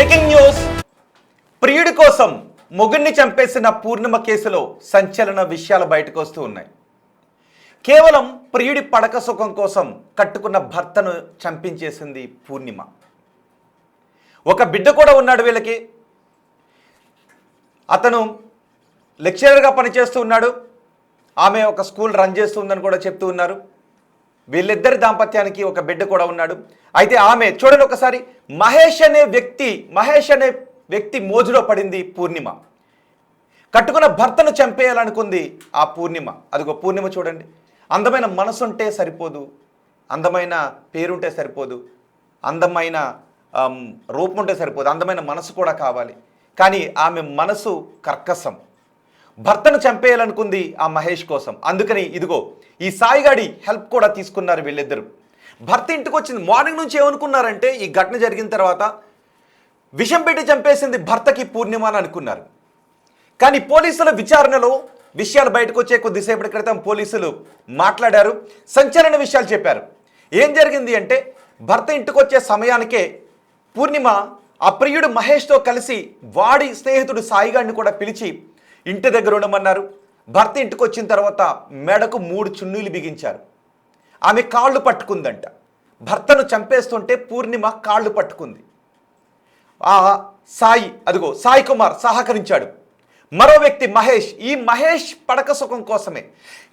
Breaking news. ప్రియుడి కోసం మొగుడిని చంపేసిన పూర్ణిమ కేసులో సంచలన విషయాలు బయటకు వస్తూ ఉన్నాయి. కేవలం ప్రియుడి పడక సుఖం కోసం కట్టుకున్న భర్తను చంపించేసింది పూర్ణిమ. ఒక బిడ్డ కూడా ఉన్నాడు వీళ్ళకి. అతను లెక్చరర్గా పనిచేస్తూ ఉన్నాడు, ఆమె ఒక స్కూల్ రన్ చేస్తుందని కూడా చెప్తూ ఉన్నారు. వీళ్ళిద్దరి దాంపత్యానికి ఒక బిడ్డ కూడా ఉన్నాడు. అయితే ఆమె చూడండి ఒకసారి, మహేష్ అనే వ్యక్తి మోజులో పడింది పూర్ణిమ. కట్టుకున్న భర్తను చంపేయాలనుకుంది ఆ పూర్ణిమ. అదిగో పూర్ణిమ చూడండి, అందమైన మనసు ఉంటే సరిపోదు, అందమైన పేరుంటే సరిపోదు, అందమైన రూపం ఉంటే సరిపోదు, అందమైన మనసు కూడా కావాలి. కానీ ఆమె మనసు కర్కశం. భర్తను చంపేయాలనుకుంది ఆ మహేష్ కోసం. అందుకని ఇదిగో ఈ సాయిగాడి హెల్ప్ కూడా తీసుకున్నారు వీళ్ళిద్దరు. భర్త ఇంటికి వచ్చింది. మార్నింగ్ నుంచి ఏమనుకున్నారంటే ఈ ఘటన జరిగిన తర్వాత విషం పెట్టి చంపేసింది భర్తకి పూర్ణిమ అని అనుకున్నారు. కానీ పోలీసుల విచారణలో విషయాలు బయటకు వచ్చే కొద్దిసేపటి క్రితం పోలీసులు మాట్లాడారు, సంచలన విషయాలు చెప్పారు. ఏం జరిగింది అంటే భర్త ఇంటికి వచ్చే సమయానికే పూర్ణిమ ఆ ప్రియుడు మహేష్తో కలిసి వాడి స్నేహితుడు సాయిగాడిని కూడా పిలిచి ఇంటి దగ్గర ఉండమన్నారు. భర్త ఇంటికి వచ్చిన తర్వాత మెడకు 3 చున్నీలు బిగించారు. ఆమె కాళ్ళు పట్టుకుందంట. భర్తను చంపేస్తుంటే పూర్ణిమ కాళ్ళు పట్టుకుంది. ఆ సాయి కుమార్ సహకరించాడు. మరో వ్యక్తి మహేష్. ఈ మహేష్ పడక సుఖం కోసమే,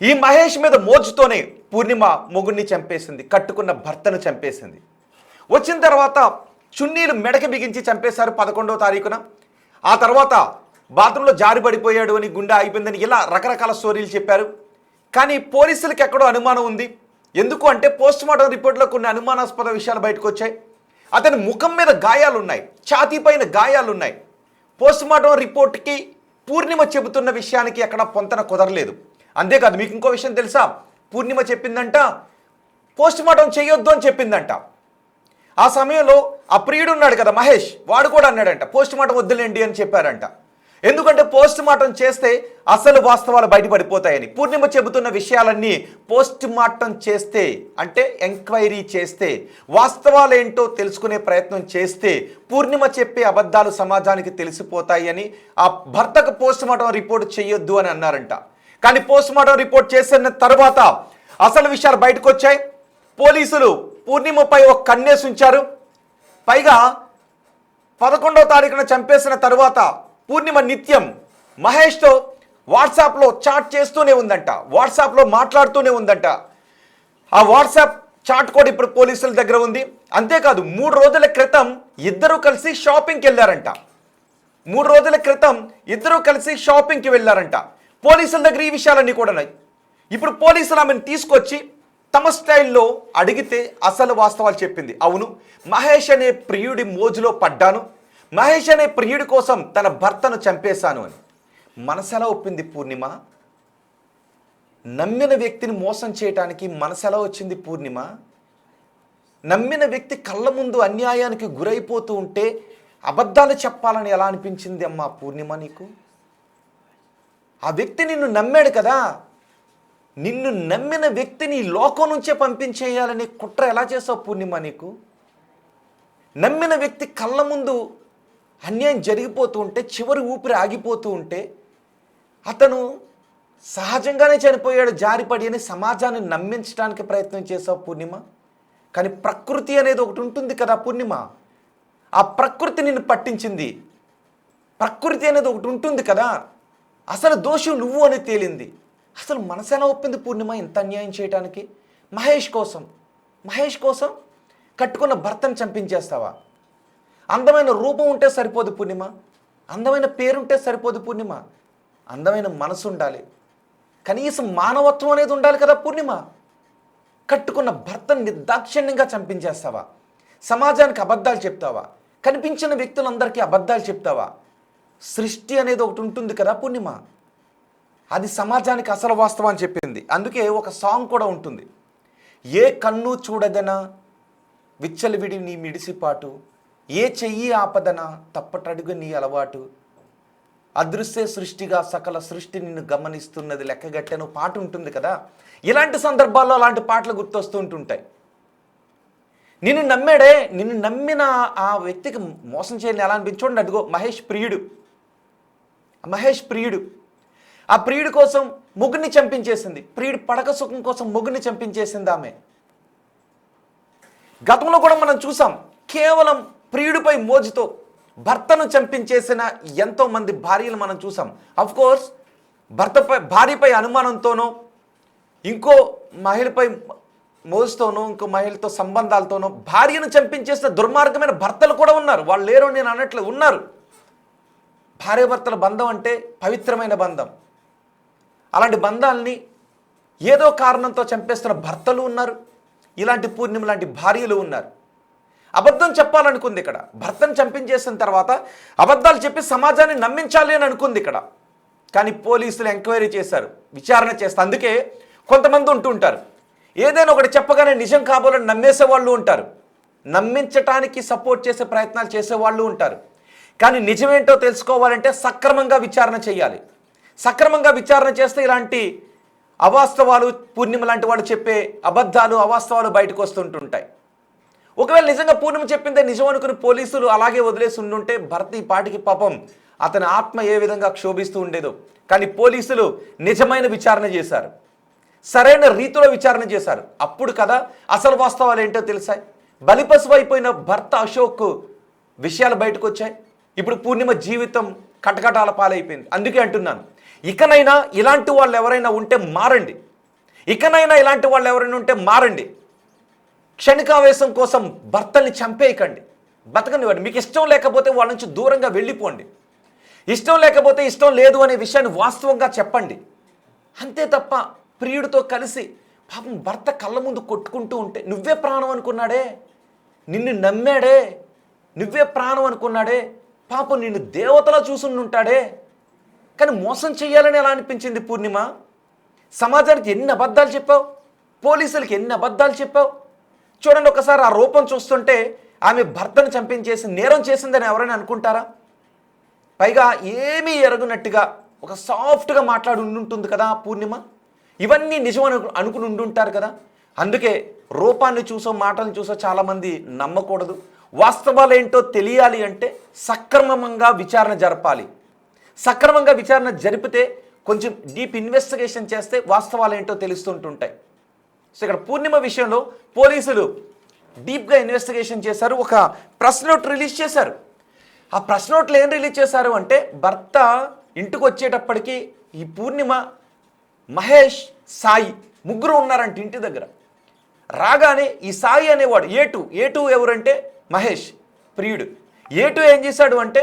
ఈ మహేష్ మీద మోజుతోనే పూర్ణిమ మొగుడిని చంపేసింది, కట్టుకున్న భర్తను చంపేసింది. వచ్చిన తర్వాత చున్నీలు మెడకి బిగించి చంపేశారు 11వ తారీఖున. ఆ తర్వాత బాత్రూంలో జారి పడిపోయాడు అని, గుండె ఆగిపోయిందని, ఇలా రకరకాల స్టోరీలు చెప్పారు. కానీ పోలీసులకి ఎక్కడో అనుమానం ఉంది. ఎందుకు అంటే పోస్ట్మార్టం రిపోర్ట్లో కొన్ని అనుమానాస్పద విషయాలు బయటకు వచ్చాయి. అతని ముఖం మీద గాయాలున్నాయి, ఛాతీ పైన గాయాలున్నాయి. పోస్ట్మార్టం రిపోర్ట్కి పూర్ణిమ చెబుతున్న విషయానికి ఎక్కడ పొంతన కుదరలేదు. అంతేకాదు, మీకు ఇంకో విషయం తెలుసా? పూర్ణిమ చెప్పిందంట పోస్ట్మార్టం చేయొద్దు అని చెప్పిందంట. ఆ సమయంలో ఆ ప్రియుడు ఉన్నాడు కదా మహేష్, వాడు కూడా అన్నాడంట పోస్ట్మార్టం వద్దులేండి అని చెప్పారంట. ఎందుకంటే పోస్ట్మార్టం చేస్తే అసలు వాస్తవాలు బయటపడిపోతాయని. పూర్ణిమ చెబుతున్న విషయాలన్నీ పోస్ట్మార్టం చేస్తే, అంటే ఎంక్వైరీ చేస్తే, వాస్తవాలు ఏంటో తెలుసుకునే ప్రయత్నం చేస్తే పూర్ణిమ చెప్పే అబద్ధాలు సమాజానికి తెలిసిపోతాయి అని ఆ భర్తకు పోస్ట్మార్టం రిపోర్ట్ చేయొద్దు అని అన్నారంట. కానీ పోస్ట్మార్టం రిపోర్ట్ చేసిన తర్వాత అసలు విషయాలు బయటకు వచ్చాయి. పోలీసులు పూర్ణిమపై ఒక కన్నేసి ఉంచారు. పైగా 11వ తారీఖున చంపేసిన తరువాత పూర్ణిమ నిత్యం మహేష్తో వాట్సాప్లో చాట్ చేస్తూనే ఉందంట, వాట్సాప్లో మాట్లాడుతూనే ఉందంట. ఆ వాట్సాప్ చాట్ కూడా ఇప్పుడు పోలీసుల దగ్గర ఉంది. అంతేకాదు 3 రోజుల క్రితం ఇద్దరూ కలిసి షాపింగ్కి వెళ్ళారంట. 3 రోజుల క్రితం ఇద్దరూ కలిసి షాపింగ్కి వెళ్ళారంట. పోలీసుల దగ్గర ఈ విషయాలన్నీ కూడా ఉన్నాయి. ఇప్పుడు పోలీసులు ఆమెను తీసుకొచ్చి తమ స్టైల్లో అడిగితే అసలు వాస్తవాలు చెప్పింది. అవును, మహేష్ అనే ప్రియుడి మోజులో పడ్డాను, మహేష్ అనే ప్రియుడి కోసం తన భర్తను చంపేశాను అని. మనసెలా ఒప్పింది పూర్ణిమ? నమ్మిన వ్యక్తిని మోసం చేయటానికి మనసెలా వచ్చింది పూర్ణిమ? నమ్మిన వ్యక్తి కళ్ళ ముందు అన్యాయానికి గురైపోతూ ఉంటే అబద్ధాలు చెప్పాలని ఎలా అనిపించింది అమ్మా పూర్ణిమ నీకు? ఆ వ్యక్తి నిన్ను నమ్మాడు కదా, నిన్ను నమ్మిన వ్యక్తిని లోకం నుంచే పంపించేయాలని కుట్ర ఎలా చేసావు పూర్ణిమ నీకు? నమ్మిన వ్యక్తి కళ్ళ ముందు అన్యాయం జరిగిపోతూ ఉంటే, చివరి ఊపిరి ఆగిపోతూ ఉంటే, అతను సహజంగానే చనిపోయాడు జారిపడి అని సమాజాన్ని నమ్మించడానికి ప్రయత్నం చేసావు పూర్ణిమ. కానీ ప్రకృతి అనేది ఒకటి ఉంటుంది కదా పూర్ణిమ, ఆ ప్రకృతి నిన్ను పట్టించింది. ప్రకృతి అనేది ఒకటి ఉంటుంది కదా, అసలు దోషి నువ్వు అని తేలింది. అసలు మనసెలా ఒప్పింది పూర్ణిమ ఇంత అన్యాయం చేయడానికి? మహేష్ కోసం కట్టుకున్న భర్తను చంపించేస్తావా? అందమైన రూపం ఉంటే సరిపోదు పూర్ణిమ, అందమైన పేరుంటే సరిపోదు పూర్ణిమ, అందమైన మనసు ఉండాలి, కనీసం మానవత్వం అనేది ఉండాలి కదా పూర్ణిమ. కట్టుకున్న భర్తను నిర్దాక్షిణ్యంగా చంపించేస్తావా? సమాజానికి అబద్ధాలు చెప్తావా? కనిపించిన వ్యక్తులందరికీ అబద్ధాలు చెప్తావా? సృష్టి అనేది ఒకటి ఉంటుంది కదా పూర్ణిమ, అది సమాజానికి అసలు వాస్తవం అని చెప్పింది. అందుకే ఒక సాంగ్ కూడా ఉంటుంది, ఏ కన్ను చూడదనా విచ్చలవిడి నీ మిడిసిపాటు, ఏ చెయ్యి ఆపదన తప్పటడుగు నీ అలవాటు, అదృశ్య సృష్టిగా సకల సృష్టి నిన్ను గమనిస్తున్నది లెక్కగట్టెను పాట ఉంటుంది కదా. ఇలాంటి సందర్భాల్లో అలాంటి పాటలు గుర్తొస్తూ ఉంటుంటాయి. నిన్ను నమ్మాడే, నిన్ను నమ్మిన ఆ వ్యక్తికి మోసం చేయాలని ఎలా అనిపించి చూడండి. అదిగో మహేష్ ప్రియుడు ఆ ప్రియుడి కోసం ముగ్గురిని చంపించేసింది. ప్రియుడి పడక సుఖం కోసం ముగ్గురిని చంపించేసింది ఆమె. గతంలో కూడా మనం చూసాం, కేవలం ప్రియుడిపై మోజుతో భర్తను చంపించేసిన ఎంతోమంది భార్యలు మనం చూసాం. కోర్స్ భార్యపై అనుమానంతోనో, ఇంకో మహిళపై మోజుతోనో, ఇంకో మహిళతో సంబంధాలతోనో భార్యను చంపించేసిన దుర్మార్గమైన భర్తలు కూడా ఉన్నారు. వాళ్ళు లేరు నేను అన్నట్లు ఉన్నారు. భార్యాభర్తల బంధం అంటే పవిత్రమైన బంధం. అలాంటి బంధాలని ఏదో కారణంతో చంపేస్తున్న భర్తలు ఉన్నారు. ఇలాంటి పూర్ణిమ లాంటి భార్యలు ఉన్నారు. అబద్ధం చెప్పాలనుకుంది ఇక్కడ. భర్తను చంపించేసిన తర్వాత అబద్ధాలు చెప్పి సమాజాన్ని నమ్మించాలి అని అనుకుంది ఇక్కడ. కానీ పోలీసులు ఎంక్వైరీ చేశారు, విచారణ చేస్తారు. అందుకే కొంతమంది ఉంటుంటారు, ఏదైనా ఒకటి చెప్పగానే నిజం కాబోలని నమ్మేసే వాళ్ళు ఉంటారు, నమ్మించటానికి సపోర్ట్ చేసే ప్రయత్నాలు చేసేవాళ్ళు ఉంటారు. కానీ నిజమేంటో తెలుసుకోవాలంటే సక్రమంగా విచారణ చేయాలి. సక్రమంగా విచారణ చేస్తే ఇలాంటి అవాస్తవాలు, పూర్ణిమ లాంటి వాళ్ళు చెప్పే అబద్ధాలు, అవాస్తవాలు బయటకు వస్తుంటుంటాయి. ఒకవేళ నిజంగా పూర్ణిమ చెప్పిందే నిజం అనుకుని పోలీసులు అలాగే వదిలేసి ఉండుంటే భర్త ఈ పాటికి పాపం అతని ఆత్మ ఏ విధంగా క్షోభిస్తూ ఉండేదో. కానీ పోలీసులు నిజమైన విచారణ చేశారు, సరైన రీతిలో విచారణ చేశారు. అప్పుడు కదా అసలు వాస్తవాలు ఏంటో తెలిసాయి. బలిపశువు అయిపోయిన భర్త అశోక్ విషయాలు బయటకు వచ్చాయి. ఇప్పుడు పూర్ణిమ జీవితం కటకటాల పాలైపోయింది. అందుకే అంటున్నాను, ఇకనైనా ఇలాంటి వాళ్ళు ఎవరైనా ఉంటే మారండి. క్షణికావేశం కోసం భర్తల్ని చంపేయకండి, బతకనివ్వండి. మీకు ఇష్టం లేకపోతే వాళ్ళ నుంచి దూరంగా వెళ్ళిపోండి. ఇష్టం లేకపోతే ఇష్టం లేదు అనే విషయాన్ని వాస్తవంగా చెప్పండి. అంతే తప్ప ప్రియుడితో కలిసి పాపం భర్త కళ్ళ ముందు కొట్టుకుంటూ ఉంటే నువ్వే ప్రాణం అనుకున్నాడే, నిన్ను నమ్మాడే, నువ్వే ప్రాణం అనుకున్నాడే, పాపం నిన్ను దేవతలా చూసుంటాడే, కానీ మోసం చేయాలని ఎలా అనిపించింది పూర్ణిమ? సమాజానికి ఎన్ని అబద్ధాలు చెప్పావు, పోలీసులకి ఎన్ని అబద్ధాలు చెప్పావు. చూడండి ఒకసారి ఆ రూపం చూస్తుంటే ఆమె భర్తను చంపించేసి నేరం చేసిందని ఎవరైనా అనుకుంటారా? పైగా ఏమీ ఎరగనట్టుగా ఒక సాఫ్ట్గా మాట్లాడి ఉండుంటుంది కదా పూర్ణిమ. ఇవన్నీ నిజం అనుకుని ఉండుంటారు కదా. అందుకే రూపాన్ని చూసో మాటలను చూసో చాలామంది నమ్మకూడదు. వాస్తవాలు ఏంటో తెలియాలి అంటే సక్రమంగా విచారణ జరపాలి. సక్రమంగా విచారణ జరిపితే కొంచెం డీప్ ఇన్వెస్టిగేషన్ చేస్తే వాస్తవాలు ఏంటో తెలుస్తుంటుంటాయి. సో ఇక్కడ పూర్ణిమ విషయంలో పోలీసులు డీప్గా ఇన్వెస్టిగేషన్ చేశారు. ఒక ప్రెస్ నోట్ రిలీజ్ చేశారు. ఆ ప్రెస్ నోట్లో ఏం రిలీజ్ చేశారు అంటే, భర్త ఇంటికి వచ్చేటప్పటికి ఈ పూర్ణిమ, మహేష్, సాయి ముగ్గురు ఉన్నారంట ఇంటి దగ్గర. రాగానే ఈ సాయి అనేవాడు ఏటు ఎవరంటే మహేష్ ప్రియుడు. ఏటు ఏం చేశాడు అంటే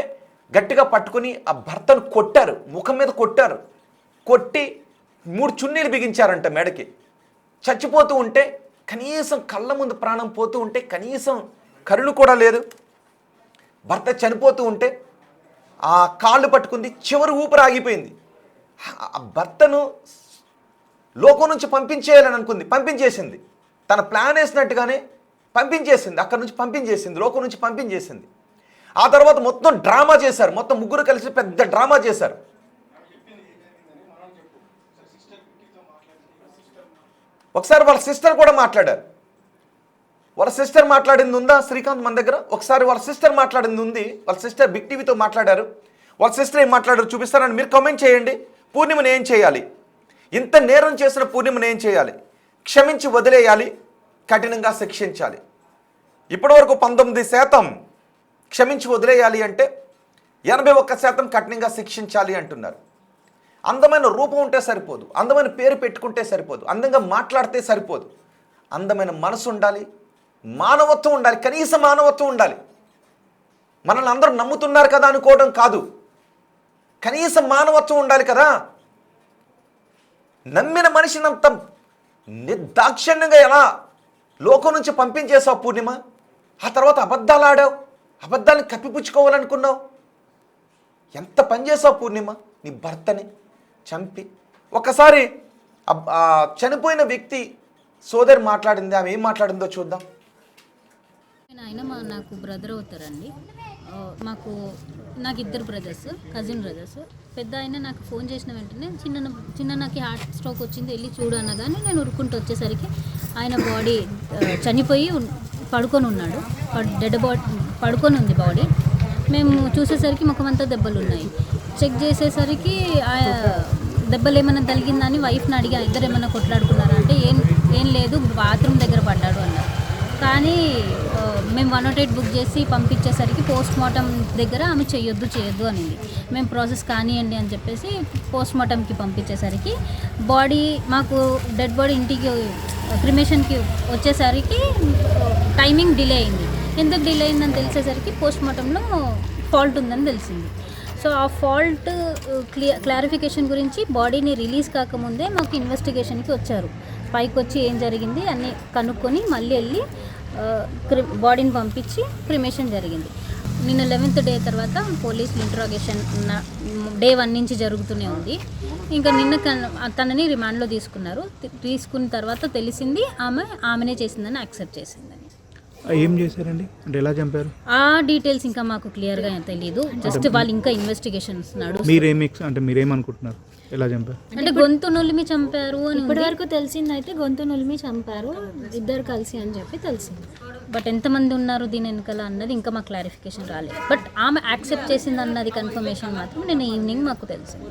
గట్టిగా పట్టుకుని ఆ భర్తను కొట్టారు, ముఖం మీద కొట్టారు. కొట్టి 3 చున్నీలు బిగించారంట మెడకి. చచ్చిపోతూ ఉంటే కనీసం కళ్ళ ముందు ప్రాణం పోతూ ఉంటే కనీసం కరుణ కూడా లేదు. భర్త చనిపోతూ ఉంటే ఆ కాళ్ళు పట్టుకుంది, చివరి ఊపిరి ఆగిపోయింది. ఆ భర్తను లోకం నుంచి పంపించేయాలని అనుకుంది, పంపించేసింది. తన ప్లాన్ వేసినట్టుగానే పంపించేసింది, అక్కడి నుంచి పంపించేసింది, లోకం నుంచి పంపించేసింది. ఆ తర్వాత మొత్తం డ్రామా చేశారు, మొత్తం ముగ్గురు కలిసి పెద్ద డ్రామా చేశారు. ఒకసారి వాళ్ళ సిస్టర్ కూడా మాట్లాడారు. వాళ్ళ సిస్టర్ మాట్లాడింది ఉందా శ్రీకాంత్ మన దగ్గర? ఒకసారి వాళ్ళ సిస్టర్ మాట్లాడింది ఉంది. వాళ్ళ సిస్టర్ బిగ్ టీవీతో మాట్లాడారు. వాళ్ళ సిస్టర్ ఏం మాట్లాడారు చూపిస్తారని మీరు కామెంట్ చేయండి. పూర్ణిమను ఏం చేయాలి? ఇంత నేరం చేసిన పూర్ణిమను ఏం చేయాలి? క్షమించి వదిలేయాలి, కఠినంగా శిక్షించాలి. ఇప్పటివరకు 19% క్షమించి వదిలేయాలి అంటే 81% కఠినంగా శిక్షించాలి అంటున్నారు. అందమైన రూపం ఉంటే సరిపోదు, అందమైన పేరు పెట్టుకుంటే సరిపోదు, అందంగా మాట్లాడితే సరిపోదు. అందమైన మనసు ఉండాలి, మానవత్వం ఉండాలి, కనీస మానవత్వం ఉండాలి. మనల్ని అందరూ నమ్ముతున్నారు కదా అనుకోవడం కాదు, కనీస మానవత్వం ఉండాలి కదా. నమ్మిన మనిషిని అంత నిర్దాక్షిణ్యంగా ఎలా లోకం నుంచి పంపించేసావు పూర్ణిమ? ఆ తర్వాత అబద్ధాలు ఆడావు, అబద్ధాన్ని కప్పిపుచ్చుకోవాలనుకున్నావు. ఎంత పని చేసావు పూర్ణిమ? నీ భర్తని చంపి. ఒకసారి చనిపోయిన వ్యక్తి సోదరి మాట్లాడింది, ఆమె ఏం మాట్లాడిందో చూద్దాం. ఆయన నాకు బ్రదర్ అవుతారండి. నాకు 2 బ్రదర్స్, కజిన్ బ్రదర్స్. పెద్ద ఆయన నాకు ఫోన్ చేసిన వెంటనే చిన్న నాకు హార్ట్ స్ట్రోక్ వచ్చింది, వెళ్ళి చూడు అనగానే నేను ఉరుక్కుంటూ వచ్చేసరికి ఆయన బాడీ చనిపోయి పడుకొని ఉన్నాడు. డెడ్ బాడీ పడుకొని ఉంది బాడీ. మేము చూసేసరికి ముఖం అంతా దెబ్బలు ఉన్నాయి. చెక్ చేసేసరికి దెబ్బలు ఏమైనా తగిలిందని వైఫ్ని అడిగా, ఇద్దరు ఏమైనా కొట్లాడుకున్నారా అంటే ఏం లేదు, బాత్రూమ్ దగ్గర పడ్డాడు అన్నారు. కానీ మేము 108 బుక్ చేసి పంపించేసరికి పోస్ట్ మార్టం దగ్గర ఆమె చేయొద్దు అనింది. మేము ప్రాసెస్ కానివ్వండి అని చెప్పేసి పోస్ట్ మార్టంకి పంపించేసరికి బాడీ మాకు డెడ్ బాడీ ఇంటికి క్రిమేషన్కి వచ్చేసరికి టైమింగ్ డిలే అయింది. ఎందుకు డిలే అయిందని తెలిసేసరికి పోస్ట్ మార్టంలో ఫాల్ట్ ఉందని తెలిసింది. సో ఆ ఫాల్ట్ క్లారిఫికేషన్ గురించి బాడీని రిలీజ్ కాకముందే మాకు ఇన్వెస్టిగేషన్కి వచ్చారు. పైకి వచ్చి ఏం జరిగింది అన్నీ కనుక్కొని మళ్ళీ వెళ్ళి బాడీని పంపించి క్రిమేషన్ జరిగింది. నిన్న 11th డే తర్వాత పోలీసులు ఇంట్రాగేషన్ డే 1 నుంచి జరుగుతూనే ఉంది. ఇంకా నిన్న తనని రిమాండ్లో తీసుకున్న తర్వాత తెలిసింది ఆమెనే చేసిందని యాక్సెప్ట్ చేసిందని. ఏం చేశారండి, అంటే ఎలా చంపారు? ఆ డీటెయిల్స్ ఇంకా మాకు క్లియర్గా తెలియదు. జస్ట్ వాళ్ళు ఇంకా ఇన్వెస్టిగేషన్స్ మీరేమనుకుంటున్నారు, ఎలా చంపారు? అంటే గొంతు నులిమి చంపారు అని ఇప్పటి వరకు తెలిసింది అయితే గొంతు నులిమి చంపారు ఇద్దరు కలిసి అని చెప్పి తెలిసింది. బట్ ఎంతమంది ఉన్నారు దీని వెనకాల అన్నది ఇంకా మాకు క్లారిఫికేషన్ రాలేదు. బట్ ఆమె యాక్సెప్ట్ చేసింది అన్నది కన్ఫర్మేషన్ మాత్రం నిన్న ఈవినింగ్ మాకు తెలిసింది.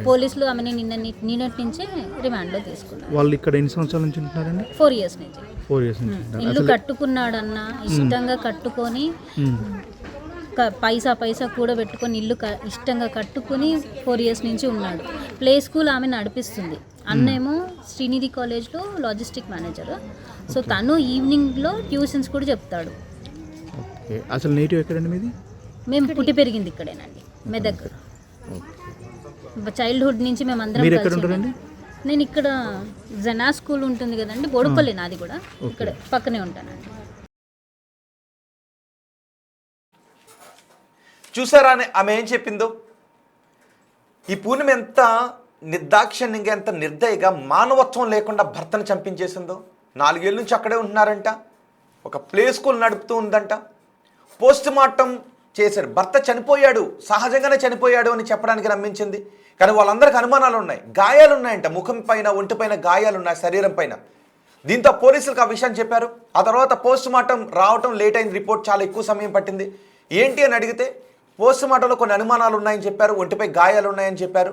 పోలీసులు ఆమెని నిన్నటి నుంచే రిమాండ్లో తీసుకున్నారు. వాళ్ళు ఇక్కడ ఎన్ని సంవత్సరాల నుంచి ఉంటున్నారండి? 4 years నుంచి. 4 years నుంచి. ఇల్లు కట్టుకున్నాడన్న ఇష్టంగా కట్టుకొని పైసా కూడా పెట్టుకొని ఇల్లు ఇష్టంగా కట్టుకుని 4 years నుంచి ఉన్నాడు. ప్లే స్కూల్ ఆమె నడిపిస్తుంది. అన్నేమో శ్రీనిధి కాలేజ్లో లాజిస్టిక్ మేనేజర్. సో తను ఈవినింగ్లో ట్యూషన్స్ కూడా చెప్తాడు. అసలు నేటివ్ ఎక్కడండి మీది? మేము పుట్టి పెరిగింది ఇక్కడేనండి, మెదక్. చైల్డ్హుడ్ నుంచి మేము అందరం కలిసి. నేను ఇక్కడ జనా స్కూల్ ఉంటుంది కదండి, బోడుపల్లి నాది కూడా, ఇక్కడ పక్కనే ఉంటానండి. చూసారా ఆమె ఏం చెప్పిందో? ఈ పూర్ణిమ ఎంత నిర్దాక్షిణ్యంగా, ఎంత నిర్దయగా, మానవత్వం లేకుండా భర్తను చంపించేసిందో. 4 ఏళ్ళ నుంచి అక్కడే ఉంటున్నారంట. ఒక ప్లే స్కూల్ నడుపుతూ ఉందంట. పోస్ట్ మార్టం చేశారు. భర్త చనిపోయాడు, సహజంగానే చనిపోయాడు అని చెప్పడానికి నమ్మించింది. కానీ వాళ్ళందరికీ అనుమానాలు ఉన్నాయి. గాయాలు ఉన్నాయంట, ముఖం పైన, ఒంటిపైన గాయాలు ఉన్నాయి, శరీరం పైన. దీంతో పోలీసులకు ఆ విషయాన్ని చెప్పారు. ఆ తర్వాత పోస్ట్ మార్టం రావటం లేట్ అయింది, రిపోర్ట్ చాలా ఎక్కువ సమయం పట్టింది. ఏంటి అని అడిగితే పోస్ట్ మార్టంలో కొన్ని అనుమానాలు ఉన్నాయని చెప్పారు, ఒంటిపై గాయాలు ఉన్నాయని చెప్పారు.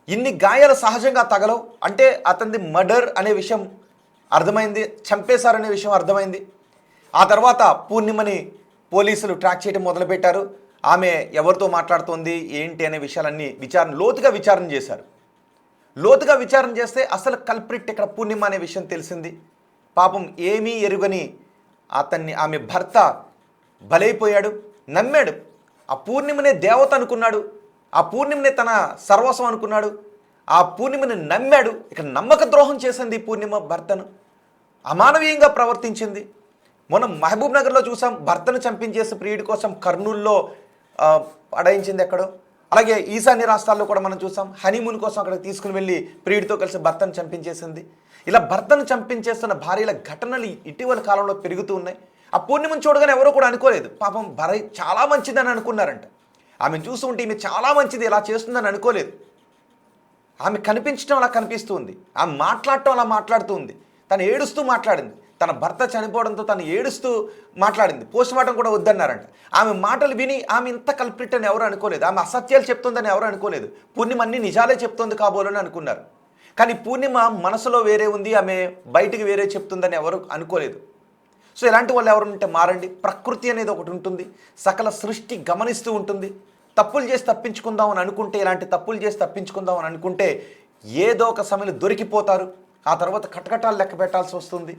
ఇన్ని గాయాలు సహజంగా తగలవు అంటే అతనిది మర్డర్ అనే విషయం అర్థమైంది, చంపేశారనే విషయం అర్థమైంది. ఆ తర్వాత పూర్ణిమని పోలీసులు ట్రాక్ చేయడం మొదలుపెట్టారు. ఆమె ఎవరితో మాట్లాడుతోంది ఏంటి అనే విషయాలన్నీ లోతుగా విచారణ చేశారు. లోతుగా విచారణ చేస్తే అసలు కల్ప్రిట్ ఇక్కడ పూర్ణిమ అనే విషయం తెలిసింది. పాపం ఏమీ ఎరుగని ఆమె భర్త బలైపోయాడు, నమ్మాడు. ఆ పూర్ణిమనే దేవత అనుకున్నాడు, ఆ పూర్ణిమనే తన సర్వస్వం అనుకున్నాడు, ఆ పూర్ణిమని నమ్మాడు. ఇక్కడ నమ్మక ద్రోహం చేసింది ఈ పూర్ణిమ భర్తను, అమానవీయంగా ప్రవర్తించింది. మనం మహబూబ్ నగర్లో చూసాం, భర్తను చంపించేసి ప్రియుడి కోసం కర్నూల్లో పడాయించింది ఎక్కడో. అలాగే ఈశాన్య రాష్ట్రాల్లో కూడా మనం చూసాం, హనీమూన్ కోసం అక్కడికి తీసుకుని వెళ్ళి ప్రియుడితో కలిసి భర్తను చంపించేసింది. ఇలా భర్తను చంపించేస్తున్న భార్యల ఘటనలు ఇటీవల కాలంలో పెరుగుతూ ఉన్నాయి. ఆ పూర్ణిమను చూడగానే ఎవరో కూడా అనుకోలేదు, పాపం భార్య చాలా మంచిదని అనుకున్నారంట. ఆమెను చూస్తూ ఉంటే ఈమె చాలా మంచిది, ఇలా చేస్తుందని అనుకోలేదు. ఆమె కనిపించడం అలా కనిపిస్తుంది, ఆమె మాట్లాడటం అలా మాట్లాడుతూ ఉంది. తను ఏడుస్తూ మాట్లాడింది, తన భర్త చనిపోవడంతో తను ఏడుస్తూ మాట్లాడింది. పోస్ట్ మార్టం కూడా వద్దన్నారంట. ఆమె మాటలు విని ఆమె ఇంత కల్ప్రిట్ అని ఎవరు అనుకోలేదు, ఆమె అసత్యాలు చెప్తుందని ఎవరు అనుకోలేదు. పూర్ణిమ అన్ని నిజాలే చెప్తుంది కాబోలని అనుకున్నారు. కానీ పూర్ణిమ మనసులో వేరే ఉంది, ఆమె బయటికి వేరే చెప్తుందని ఎవరు అనుకోలేదు. సో ఇలాంటి వాళ్ళు ఎవరు ఉంటే మారండి. ప్రకృతి అనేది ఒకటి ఉంటుంది, సకల సృష్టి గమనిస్తూ ఉంటుంది. తప్పులు చేసి తప్పించుకుందాం అని అనుకుంటే, ఇలాంటి తప్పులు చేసి తప్పించుకుందాం అని అనుకుంటే ఏదో ఒక సమయంలో దొరికిపోతారు. ఆ తర్వాత కటకటాలు లెక్క పెట్టాల్సి వస్తుంది.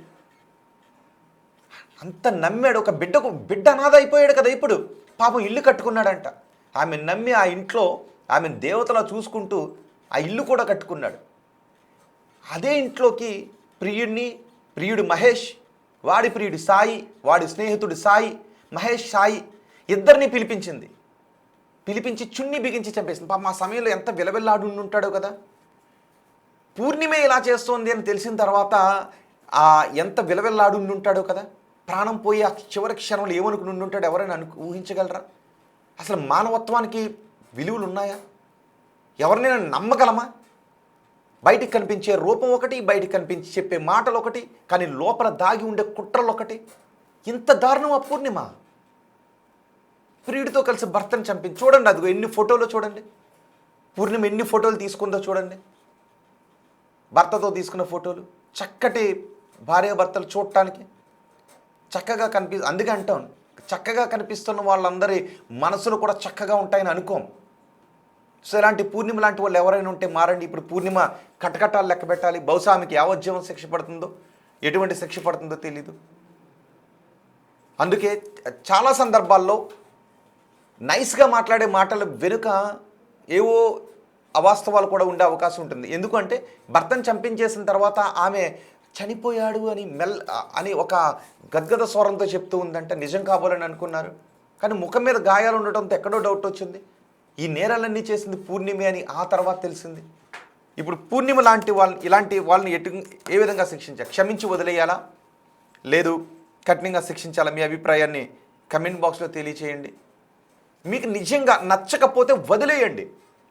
అంత నమ్మాడు, ఒక బిడ్డ అనాథ అయిపోయాడు కదా. ఇప్పుడు పాపం ఇల్లు కట్టుకున్నాడంట. ఆమె నమ్మి ఆ ఇంట్లో ఆమె దేవతలా చూసుకుంటూ ఆ ఇల్లు కూడా కట్టుకున్నాడు. అదే ఇంట్లోకి ప్రియుడు మహేష్, వాడి ప్రియుడు సాయి, వాడి స్నేహితుడు సాయి, మహేష్ సాయి ఇద్దరిని పిలిపించి చున్ని బిగించి చంపేసింది. పాపం ఆ సమయంలో ఎంత విలవిల్లాడు ఉంటాడో కదా. పూర్ణిమే ఇలా చేస్తోంది అని తెలిసిన తర్వాత ఎంత విలవిల్లాడు ఉంటాడో కదా. ప్రాణం పోయి ఆ చివరి క్షణంలో ఏమనుకుని ఉంటాడు ఎవరైనా ఊహించగలరా? అసలు మానవత్వానికి విలువలు ఉన్నాయా? ఎవరినైనా నమ్మగలమా? బయటికి కనిపించే రూపం ఒకటి, బయటికి కనిపించి చెప్పే మాటలు ఒకటి, కానీ లోపల దాగి ఉండే కుట్రలు ఒకటి. ఇంత దారుణం ఆ పూర్ణిమ. ప్రియుడితో కలిసి భర్తను చంపింది. చూడండి, అదిగో ఎన్ని ఫోటోలు చూడండి. పూర్ణిమ ఎన్ని ఫోటోలు తీసుకుందో చూడండి. భర్తతో తీసుకున్న ఫోటోలు, చక్కటి భార్యాభర్తలు చూడటానికి చక్కగా అందుకే అంటాం, చక్కగా కనిపిస్తున్న వాళ్ళందరి మనసులు కూడా చక్కగా ఉంటాయని అనుకోం. సో ఇలాంటి పూర్ణిమ లాంటి వాళ్ళు ఎవరైనా ఉంటే మారండి. ఇప్పుడు పూర్ణిమ కటకటాలు లెక్క పెట్టాలి. బహుశా ఆమెకి యావజ్జీవం శిక్ష పడుతుందో, ఎటువంటి శిక్ష పడుతుందో తెలీదు. అందుకే చాలా సందర్భాల్లో నైస్గా మాట్లాడే మాటల వెనుక ఏవో అవాస్తవాలు కూడా ఉండే అవకాశం ఉంటుంది. ఎందుకంటే భర్తను చంపించేసిన తర్వాత ఆమె చనిపోయాడు అని ఒక గద్గద స్వరంతో చెప్తూ ఉందంటే నిజం కాబోలని అనుకున్నారు. కానీ ముఖం మీద గాయాలు ఉండటంతో ఎక్కడో డౌట్ వచ్చింది. ఈ నేరాలన్నీ చేసింది పూర్ణిమే అని ఆ తర్వాత తెలిసింది. ఇప్పుడు పూర్ణిమ ఇలాంటి వాళ్ళని ఏ విధంగా శిక్షించాలి? క్షమించి వదిలేయాలా, లేదు కఠినంగా శిక్షించాలా? మీ అభిప్రాయాన్ని కమెంట్ బాక్స్లో తెలియచేయండి. మీకు నిజంగా నచ్చకపోతే వదిలేయండి,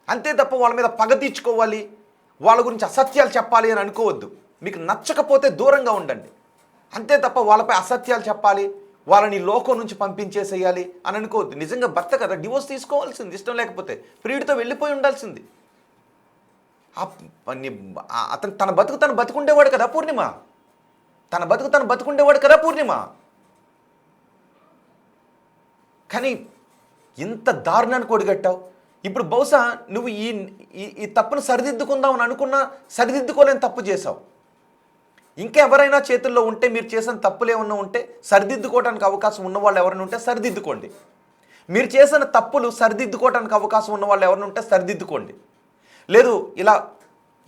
అంతే తప్ప వాళ్ళ మీద పగ తీర్చుకోవాలి, వాళ్ళ గురించి అసత్యాలు చెప్పాలి అని అనుకోవద్దు. మీకు నచ్చకపోతే దూరంగా ఉండండి, అంతే తప్ప వాళ్ళపై అసత్యాలు చెప్పాలి, వాళ్ళని లోకం నుంచి పంపించేసేయాలి అని అనుకోవద్దు. నిజంగా భర్త కదా, డివోర్స్ తీసుకోవాల్సింది. ఇష్టం లేకపోతే ప్రియుడితో వెళ్ళిపోయి ఉండాల్సింది. అతను తన బతుకు తను బతుకుండేవాడు కదా పూర్ణిమ, తన బతుకు తను బతుకుండేవాడు కదా పూర్ణిమ. కానీ ఇంత దారుణానికి ఒడిగట్టావు. ఇప్పుడు బహుశా నువ్వు ఈ తప్పును సరిదిద్దుకుందామని అనుకున్నా సరిదిద్దుకోలేని తప్పు చేసావు. ఇంకా ఎవరైనా చేతుల్లో ఉంటే, మీరు చేసిన తప్పులు ఏమన్నా ఉంటే సరిదిద్దుకోవడానికి అవకాశం ఉన్నవాళ్ళు ఎవరైనా ఉంటే సరిదిద్దుకోండి. మీరు చేసిన తప్పులు సరిదిద్దుకోవడానికి అవకాశం ఉన్నవాళ్ళు ఎవరైనా ఉంటే సరిదిద్దుకోండి. లేదు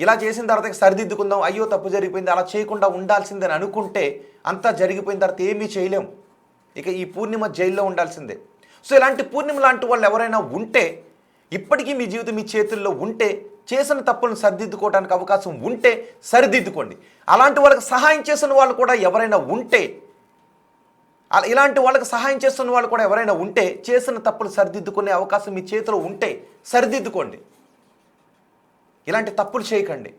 ఇలా చేసిన తర్వాత సరిదిద్దుకుందాం, అయ్యో తప్పు జరిగిపోయింది, అలా చేయకుండా ఉండాల్సిందని అనుకుంటే అంతా జరిగిపోయిన తర్వాత ఏమీ చేయలేం. ఇక ఈ పూర్ణిమ జైల్లో ఉండాల్సిందే. సో ఇలాంటి పూర్ణిమ లాంటి వాళ్ళు ఎవరైనా ఉంటే, ఇప్పటికీ మీ జీవితం మీ చేతుల్లో ఉంటే, చేసిన తప్పులను సరిదిద్దుకోవడానికి అవకాశం ఉంటే సరిదిద్దుకోండి. అలాంటి వాళ్ళకి సహాయం చేసిన వాళ్ళు కూడా ఎవరైనా ఉంటే, ఇలాంటి వాళ్ళకి సహాయం చేస్తున్న వాళ్ళు కూడా ఎవరైనా ఉంటే, చేసిన తప్పులు సరిదిద్దుకునే అవకాశం మీ చేతిలో ఉంటే సరిదిద్దుకోండి. ఇలాంటి తప్పులు చేయకండి.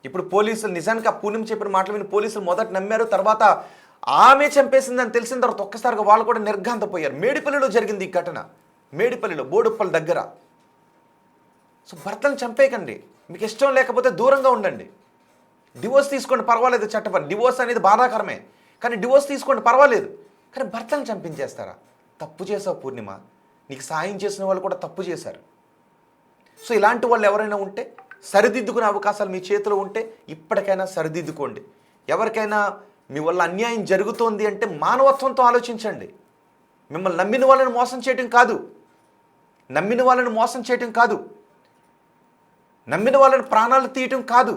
ఇప్పుడు పోలీసులు నిజానికి ఆ పూర్ణిమ చెప్పిన మాటలు విని పోలీసులు మొదట నమ్మారు, తర్వాత ఆమె చంపేసిందని తెలిసిన తర్వాత ఒక్కసారిగా వాళ్ళు కూడా నిర్ఘాంతపోయారు. మేడిపల్లిలో జరిగింది ఈ ఘటన, మేడిపల్లిలో బోడుప్పల్ దగ్గర. సో భర్తను చంపేయకండి, మీకు ఇష్టం లేకపోతే దూరంగా ఉండండి. డివోర్స్ తీసుకోండి, పర్వాలేదు, చట్టపరం. డివోర్స్ అనేది బాధాకరమే, కానీ డివోర్స్ తీసుకోండి, పర్వాలేదు. కానీ భర్తను చంపించేస్తారా? తప్పు చేసావు పూర్ణిమ. నీకు సాయం చేసిన వాళ్ళు కూడా తప్పు చేశారు. సో ఇలాంటి వాళ్ళు ఎవరైనా ఉంటే సరిదిద్దుకునే అవకాశాలు మీ చేతిలో ఉంటే ఇప్పటికైనా సరిదిద్దుకోండి. ఎవరికైనా మీ వల్ల అన్యాయం జరుగుతోంది అంటే మానవత్వంతో ఆలోచించండి. మిమ్మల్ని నమ్మిన వాళ్ళని మోసం చేయటం కాదు, నమ్మిన వాళ్ళని ప్రాణాలు తీయటం కాదు.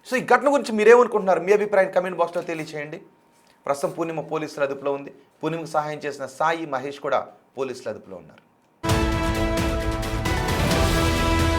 సో ఈ ఘటన గురించి మీరేమనుకుంటున్నారు? మీ అభిప్రాయం కమెంట్ బాక్స్లో తెలియచేయండి. ప్రస్తుతం పూర్ణిమ పోలీసుల అదుపులో ఉంది. పూర్ణిమకు సహాయం చేసిన సాయి, మహేష్ కూడా పోలీసుల అదుపులో ఉన్నారు.